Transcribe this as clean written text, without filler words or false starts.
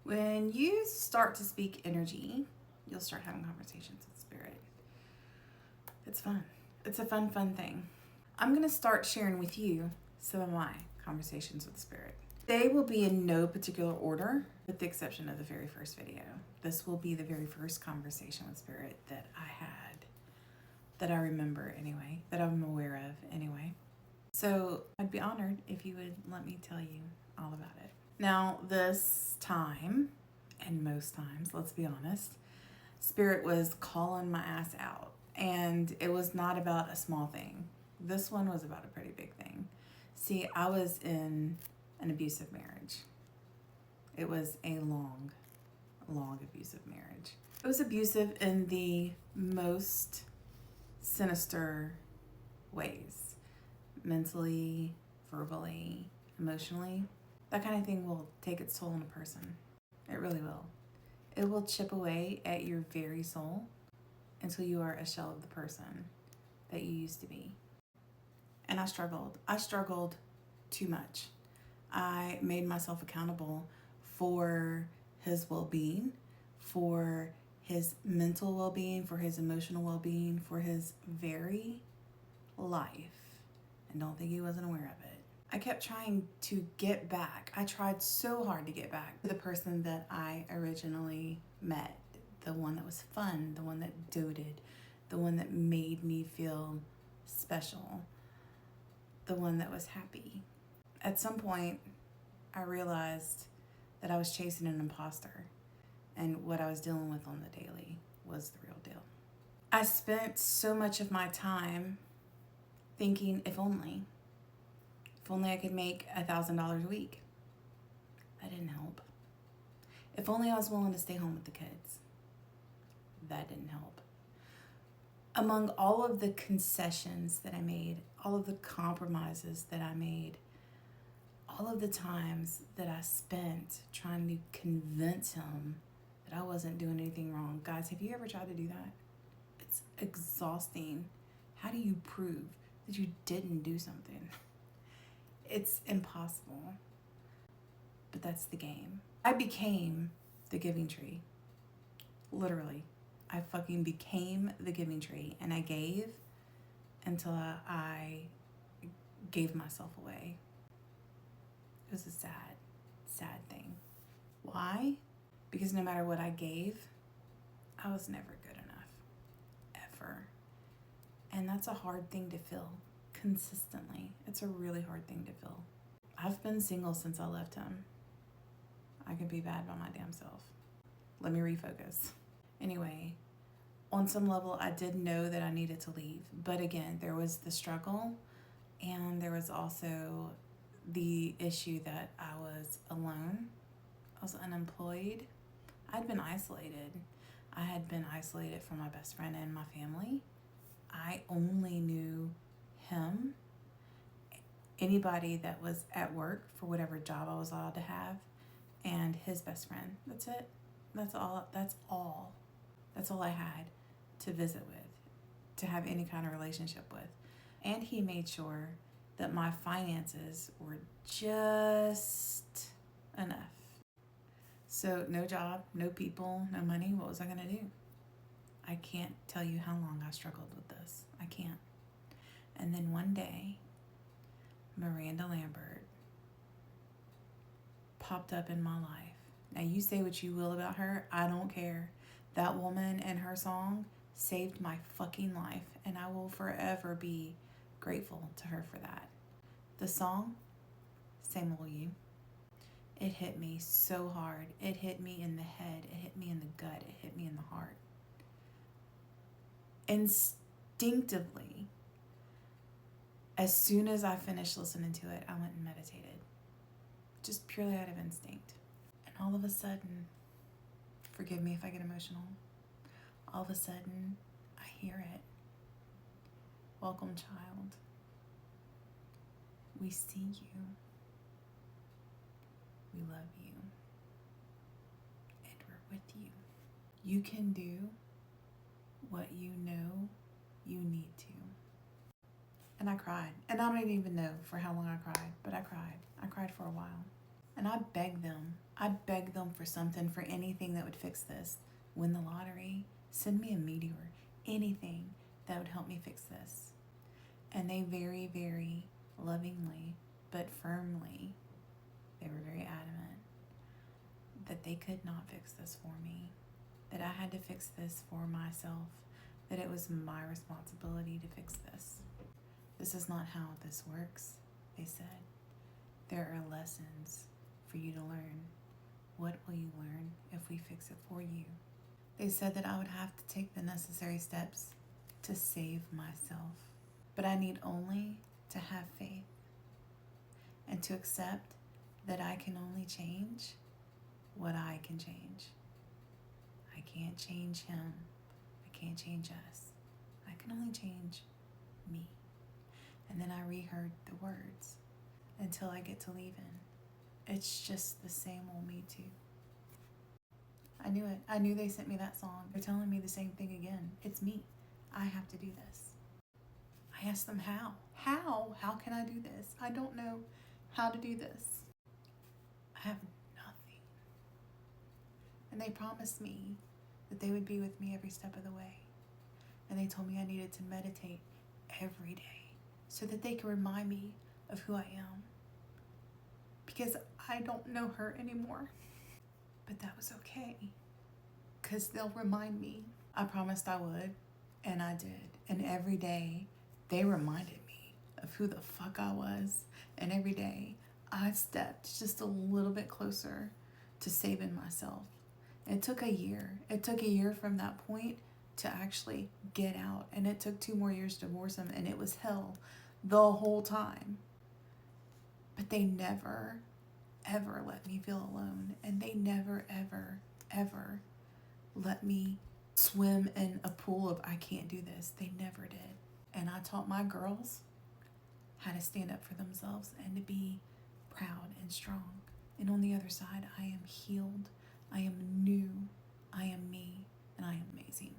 When you start to speak energy, you'll start having conversations with spirit. It's fun. It's a fun thing. I'm going to start sharing with you some of my conversations with spirit. They will be in no particular order, with the exception of the very first video. This will be the very first conversation with spirit that I had, that I remember anyway, that I'm aware of anyway. So I'd be honored if you would let me tell you all about it. Now, this time, and most times, let's be honest, spirit was calling my ass out. And it was not about a small thing. This one was about a pretty big thing. See, I was in an abusive marriage. It was a long abusive marriage. It was abusive in the most sinister ways. Mentally, verbally, emotionally. That kind of thing will take its toll on a person. It really will. It will chip away at your very soul until you are a shell of the person that you used to be. And I struggled. I struggled too much. I made myself accountable for his well-being, for his mental well-being, for his emotional well-being, for his very life. And don't think he wasn't aware of it. I kept trying to get back. I tried so hard to get back to the person that I originally met. The one that was fun, the one that doted, the one that made me feel special, the one that was happy. At some point, I realized that I was chasing an imposter, and what I was dealing with on the daily was the real deal. I spent so much of my time thinking, if only I could make $1,000 a week. That didn't help. If only I was willing to stay home with the kids. That didn't help. Among all of the concessions that I made, all of the compromises that I made, all of the times that I spent trying to convince him that I wasn't doing anything wrong. Guys, have you ever tried to do that? It's exhausting. How do you prove that you didn't do something? It's impossible. But that's the game. I became the giving tree. Literally. I fucking became the giving tree, and I gave until I gave myself away. It was a sad thing. Why? Because no matter what I gave, I was never good enough. Ever. And that's a hard thing to feel consistently. It's a really hard thing to feel. I've been single since I left him. I could be bad by my damn self. Let me refocus. Anyway, on some level, I did know that I needed to leave. But again, there was the struggle, and there was also the issue that I was alone. I was unemployed. I'd been isolated. I had been isolated from my best friend and my family. I only knew him, anybody that was at work for whatever job I was allowed to have, and his best friend. That's it. That's all I had to visit with, to have any kind of relationship with. And he made sure that my finances were just enough. So no job, no people, no money. What was I gonna do? I can't tell you how long I struggled with this. I can't. And then one day, Miranda Lambert popped up in my life. Now you say what you will about her, I don't care. That woman and her song saved my fucking life, and I will forever be grateful to her for that. The song, Same Old You, it hit me so hard. It hit me in the head, it hit me in the gut, it hit me in the heart. Instinctively, as soon as I finished listening to it, I went and meditated. Just purely out of instinct. And all of a sudden, forgive me if I get emotional, all of a sudden, I hear it. Welcome, child. We see you. We love you. And we're with you. You can do what you know you need to. And I cried. And I don't even know for how long I cried, but I cried. I cried for a while. And I begged them I'd beg them for something, for anything that would fix this. Win the lottery, send me a meteor, anything that would help me fix this. And they very, very lovingly but firmly, they were very adamant that they could not fix this for me, that I had to fix this for myself, that it was my responsibility to fix this. This is not how this works, they said. There are lessons for you to learn. What will you learn if we fix it for you? They said that I would have to take the necessary steps to save myself, but I need only to have faith and to accept that I can only change what I can change. I can't change him. I can't change us. I can only change me. And then I reheard the words until I get to leaving. It's just the same old me too. I knew it. I knew they sent me that song. They're telling me the same thing again. It's me. I have to do this. I asked them how. How can I do this? I don't know how to do this. I have nothing. And they promised me that they would be with me every step of the way. And they told me I needed to meditate every day so that they could remind me of who I am. Because I don't know her anymore. But that was okay, because they'll remind me. I promised I would, and I did. And every day, they reminded me of who the fuck I was. And every day, I stepped just a little bit closer to saving myself. It took a year. It took a year from that point to actually get out. And it took 2 more years to divorce him, and it was hell the whole time. But they never, ever let me feel alone. And they never, ever, ever let me swim in a pool of I can't do this. They never did. And I taught my girls how to stand up for themselves and to be proud and strong. And on the other side, I am healed. I am new. I am me. And I am amazing.